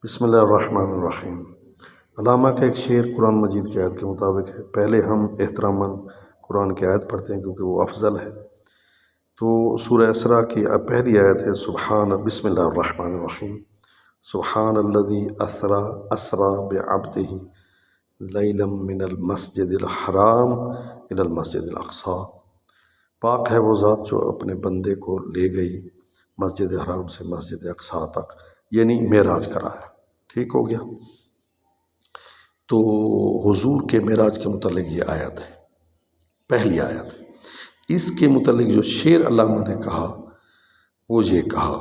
بسم اللہ الرحمن الرحیم۔ علامہ کا ایک شعر قرآن مجید کی آیت کے مطابق ہے۔ پہلے ہم احتراماً قرآن کی آیت پڑھتے ہیں کیونکہ وہ افضل ہے۔ تو سورہ اسراء کی پہلی آیت ہے بسم اللہ الرحمن الرحیم، سبحان الذی اسریٰ بعبدہ لیلا من المسجد الحرام الی المسجد الاقصیٰ۔ پاک ہے وہ ذات جو اپنے بندے کو لے گئی مسجد حرام سے مسجد اقصیٰ تک، یعنی معراج کرایا۔ ٹھیک ہو گیا۔ تو حضور کے معراج کے متعلق یہ آیت ہے، پہلی آیت ہے۔ اس کے متعلق جو شعر علامہ نے کہا وہ یہ کہا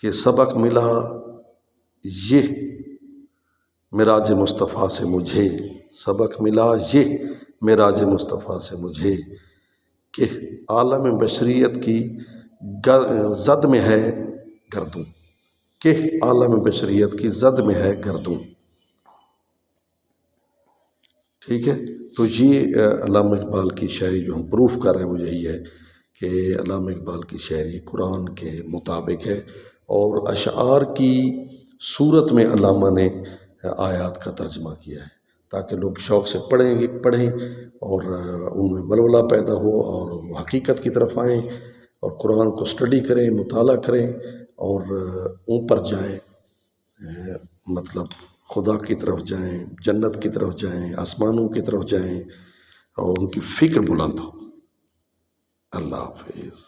کہ سبق ملا یہ معراج مصطفیٰ سے مجھے، سبق ملا یہ معراج مصطفیٰ سے مجھے کہ عالم بشریت کی زد میں ہے گردوں، کہ عالم بشریت کی زد میں ہے گردوں۔ ٹھیک ہے۔ تو یہ علامہ اقبال کی شاعری جو ہم پروف کر رہے ہیں وہ یہی ہے کہ علامہ اقبال کی شاعری قرآن کے مطابق ہے، اور اشعار کی صورت میں علامہ نے آیات کا ترجمہ کیا ہے تاکہ لوگ شوق سے پڑھیں اور ان میں ولولہ پیدا ہو اور وہ حقیقت کی طرف آئیں اور قرآن کو اسٹڈی کریں، مطالعہ کریں اور اوپر جائیں، مطلب خدا کی طرف جائیں، جنت کی طرف جائیں، آسمانوں کی طرف جائیں اور ان کی فکر بلند ہو۔ اللہ حافظ۔